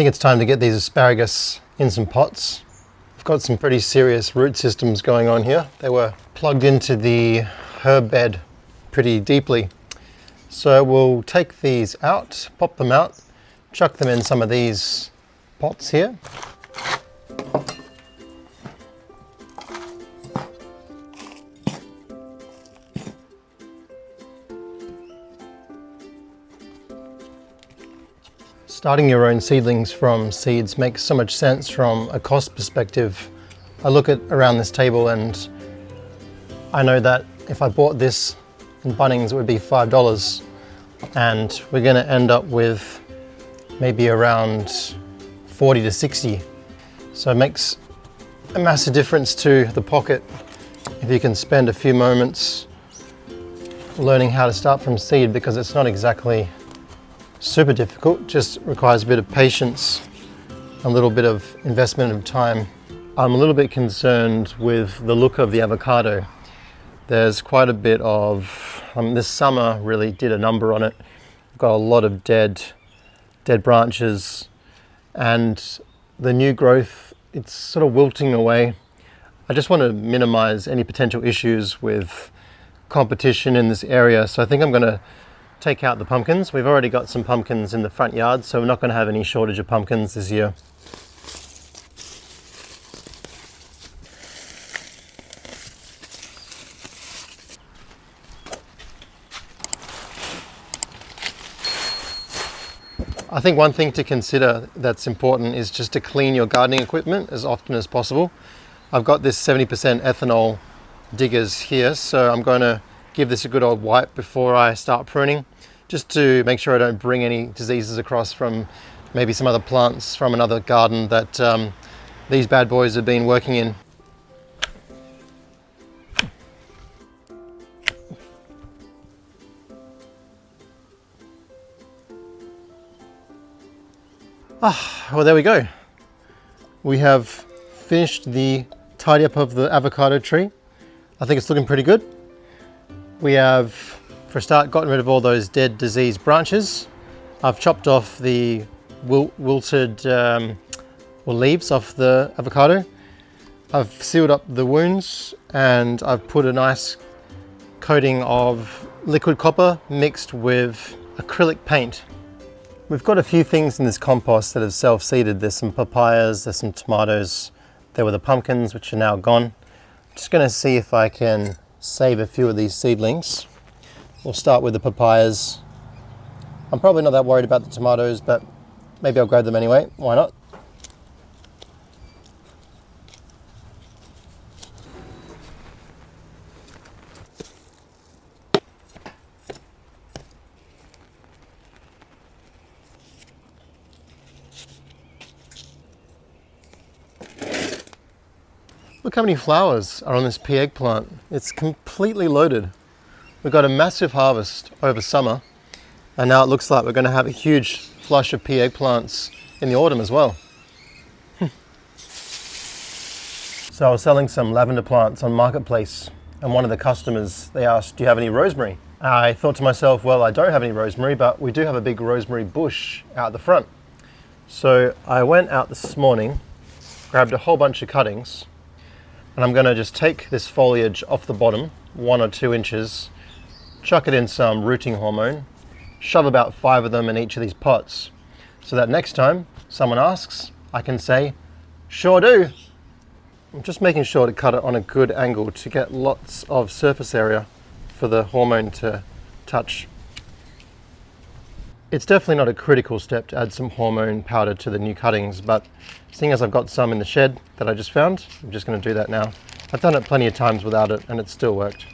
think it's time to get these asparagus in some pots. I've got some pretty serious root systems going on here. They were plugged into the herb bed pretty deeply. So we'll take these out, pop them out, chuck them in some of these pots here. Starting your own seedlings from seeds makes so much sense from a cost perspective. I look at around this table and I know that if I bought this in Bunnings it would be $5, and we're going to end up with maybe around 40 to 60. So it makes a massive difference to the pocket if you can spend a few moments learning how to start from seed, because it's not exactly super difficult, just requires a bit of patience, a little bit of investment of time. I'm a little bit concerned with the look of the avocado. There's quite a bit of, this summer really did a number on it. I've got a lot of dead branches, and the new growth, it's sort of wilting away. I just want to minimize any potential issues with competition in this area, so I think I'm going to take out the pumpkins. We've already got some pumpkins in the front yard, so we're not going to have any shortage of pumpkins this year. I think one thing to consider that's important is just to clean your gardening equipment as often as possible. I've got this 70% ethanol diggers here, so I'm going to give this a good old wipe before I start pruning, just to make sure I don't bring any diseases across from maybe some other plants from another garden that these bad boys have been working in. Well, there we go. We have finished the tidy up of the avocado tree. I think it's looking pretty good. We have, for a start, gotten rid of all those dead diseased branches. I've chopped off the wilted leaves off the avocado. I've sealed up the wounds, and I've put a nice coating of liquid copper mixed with acrylic paint. We've got a few things in this compost that have self-seeded. There's some papayas, there's some tomatoes, there were the pumpkins which are now gone. I'm just going to see if I can save a few of these seedlings. We'll start with the papayas. I'm probably not that worried about the tomatoes, but maybe I'll grab them anyway. Why not? Look how many flowers are on this pea eggplant. It's completely loaded. We've got a massive harvest over summer, and now it looks like we're going to have a huge flush of pea eggplants in the autumn as well. So I was selling some lavender plants on Marketplace, and one of the customers, they asked, do you have any rosemary? I thought to myself, well, I don't have any rosemary, but we do have a big rosemary bush out the front. So I went out this morning, grabbed a whole bunch of cuttings, and I'm going to just take this foliage off the bottom, 1 or 2 inches, chuck it in some rooting hormone, shove about 5 of them in each of these pots, so that next time someone asks, I can say, sure do. I'm just making sure to cut it on a good angle to get lots of surface area for the hormone to touch. It's definitely not a critical step to add some hormone powder to the new cuttings, but seeing as I've got some in the shed that I just found, I'm just going to do that now. I've done it plenty of times without it and it still worked.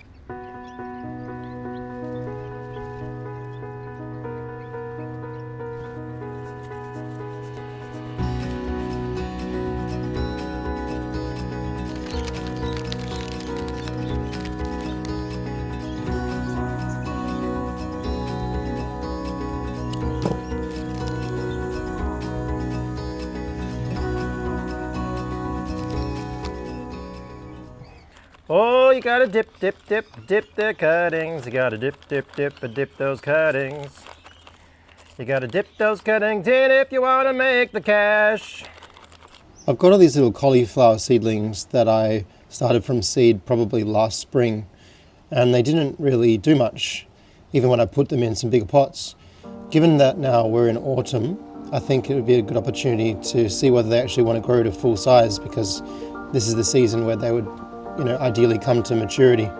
Oh, you gotta dip the cuttings. You gotta dip those cuttings. You gotta dip those cuttings in if you wanna make the cash. I've got all these little cauliflower seedlings that I started from seed probably last spring, and they didn't really do much, even when I put them in some bigger pots. Given that now we're in autumn, I think it would be a good opportunity to see whether they actually want to grow to full size, because this is the season where they would, ideally come to maturity.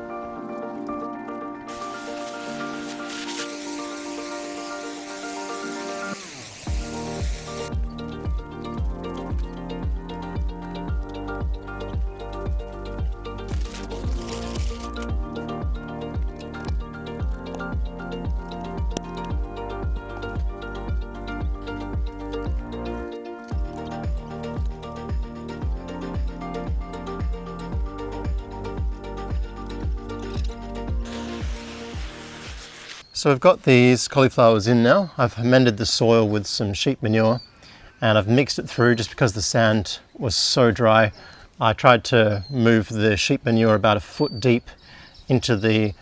So we've got these cauliflowers in now. I've amended the soil with some sheep manure and I've mixed it through just because the sand was so dry. I tried to move the sheep manure about a foot deep into the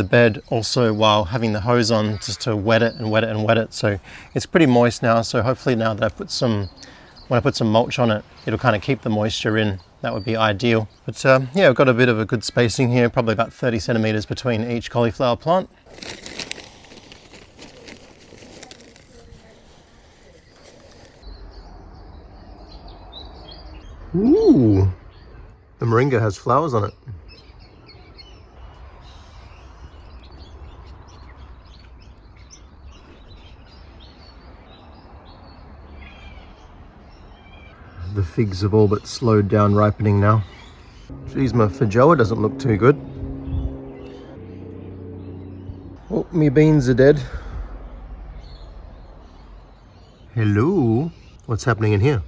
bed also while having the hose on, just to wet it and wet it and wet it. So it's pretty moist now, so hopefully now that when I put some mulch on it, it'll kind of keep the moisture in. That would be ideal. But yeah, I've got a bit of a good spacing here, probably about 30 centimeters between each cauliflower plant. Ooh, the moringa has flowers on it. The figs have all but slowed down ripening now. Geez, my feijoa doesn't look too good. Oh, me beans are dead. Hello, what's happening in here?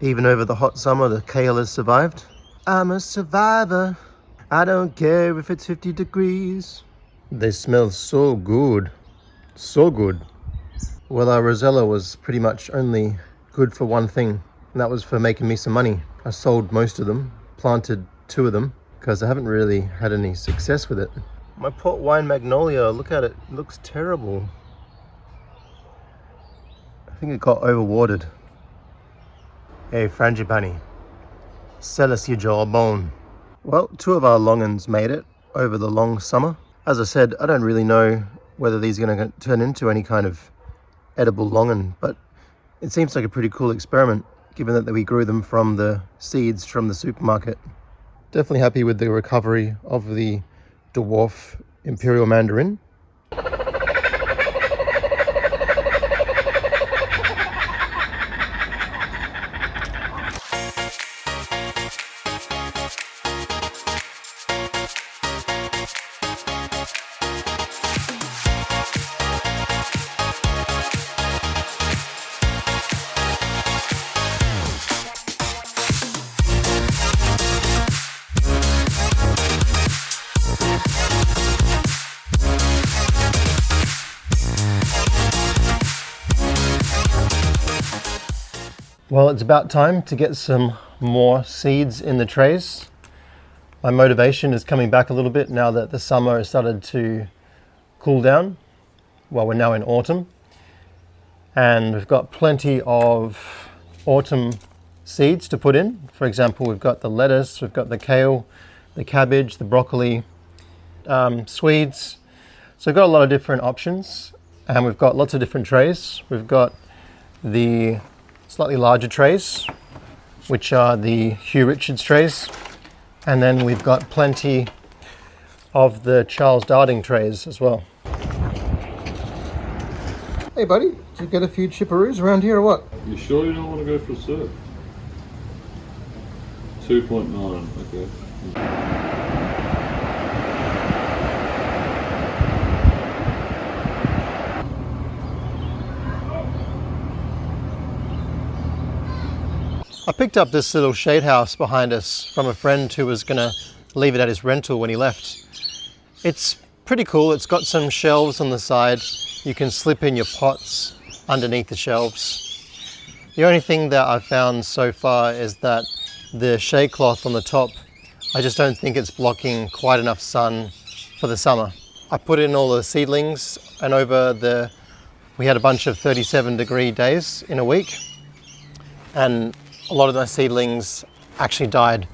Even over the hot summer, the kale has survived. I'm a survivor. I don't care if it's 50 degrees. They smell so good. So good. Well, our rosella was pretty much only good for one thing, and that was for making me some money. I sold most of them, planted 2 of them, because I haven't really had any success with it. My port wine magnolia, look at it, it looks terrible. I think it got overwatered. Hey, frangipani, sell us your jawbone. Well, 2 of our longans made it over the long summer. As I said, I don't really know whether these are going to turn into any kind of edible longan, but it seems like a pretty cool experiment, given that we grew them from the seeds from the supermarket. Definitely happy with the recovery of the dwarf imperial mandarin. Well, it's about time to get some more seeds in the trays. My motivation is coming back a little bit now that the summer has started to cool down. Well, we're now in autumn, and we've got plenty of autumn seeds to put in. For example, we've got the lettuce, we've got the kale, the cabbage, the broccoli, Swedes. So we've got a lot of different options, and we've got lots of different trays. We've got the slightly larger trays, which are the Hugh Richards trays, and then we've got plenty of the Charles Darting trays as well. Hey buddy, did you get a few chipperoos around here or what? You sure you don't want to go for a surf? 2.9, okay. I picked up this little shade house behind us from a friend who was going to leave it at his rental when he left. It's pretty cool. It's got some shelves on the side. You can slip in your pots underneath the shelves. The only thing that I've found so far is that the shade cloth on the top, I just don't think it's blocking quite enough sun for the summer. I put in all the seedlings, and over the We had a bunch of 37-degree days in a week, and a lot of my seedlings actually died,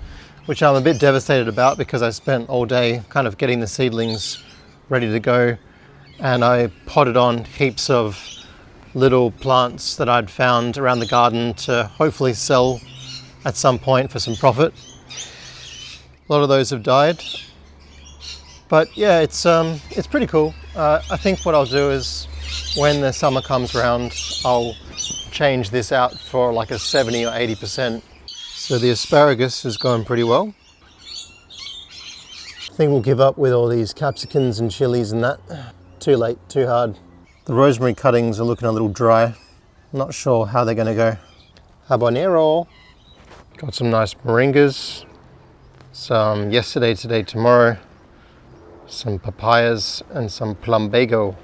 which I'm a bit devastated about because I spent all day kind of getting the seedlings ready to go, and I potted on heaps of little plants that I'd found around the garden to hopefully sell at some point for some profit. A lot of those have died, but yeah, it's pretty cool. I think what I'll do is when the summer comes around, I'll change this out for like a 70 or 80%. So the asparagus is going pretty well. I think we'll give up with all these capsicums and chilies and that. Too late, too hard. The rosemary cuttings are looking a little dry. Not sure how they're gonna go. Habanero. Got some nice moringas. Some yesterday, today, tomorrow. Some papayas and some plumbago.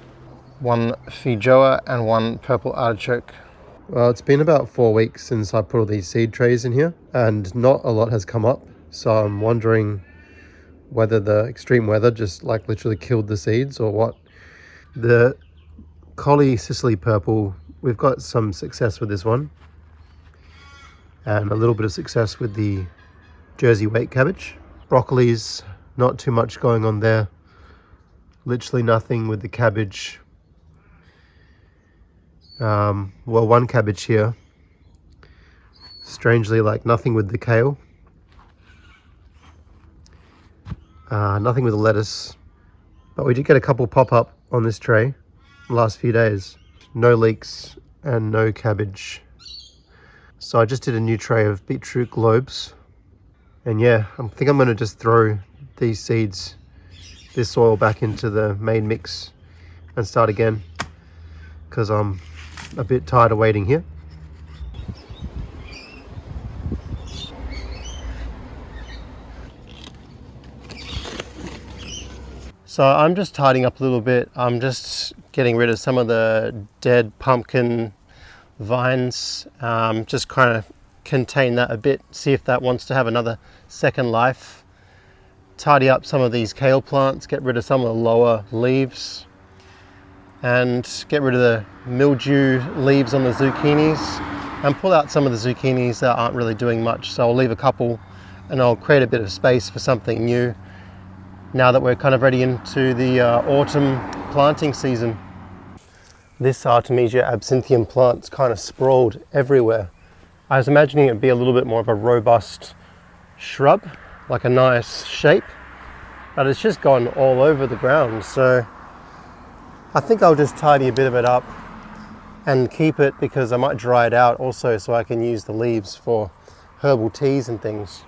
One feijoa and one purple artichoke. Well, it's been about 4 weeks since I put all these seed trays in here, and not a lot has come up. So I'm wondering whether the extreme weather just like literally killed the seeds or what. The Collie Sicily purple, we've got some success with this one, and a little bit of success with the Jersey wheat cabbage. Broccoli's not too much going on there. Literally nothing with the cabbage. Well, one cabbage here. Strangely, like nothing with the kale. Nothing with the lettuce. But we did get a couple pop up on this tray the last few days. No leeks and no cabbage. So I just did a new tray of beetroot globes. And yeah, I think I'm going to just throw these seeds, this soil back into the main mix and start again, because I'm a bit tired of waiting here. So I'm just tidying up a little bit. I'm just getting rid of some of the dead pumpkin vines, just kind of contain that a bit, see if that wants to have another second life. Tidy up some of these kale plants, get rid of some of the lower leaves, and get rid of the mildew leaves on the zucchinis, and pull out some of the zucchinis that aren't really doing much. So I'll leave a couple and I'll create a bit of space for something new now that we're kind of ready into the autumn planting season. This Artemisia absinthium plant's kind of sprawled everywhere. I was imagining it'd be a little bit more of a robust shrub, like a nice shape, but it's just gone all over the ground. So I think I'll just tidy a bit of it up and keep it, because I might dry it out also so I can use the leaves for herbal teas and things.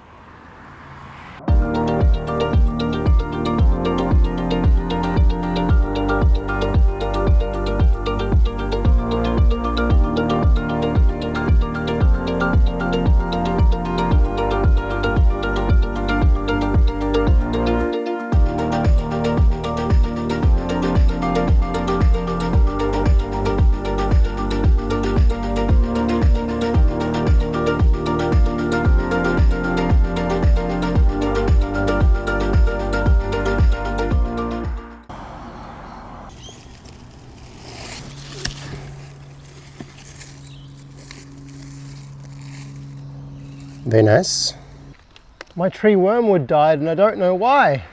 Very nice. My tree wormwood died and I don't know why.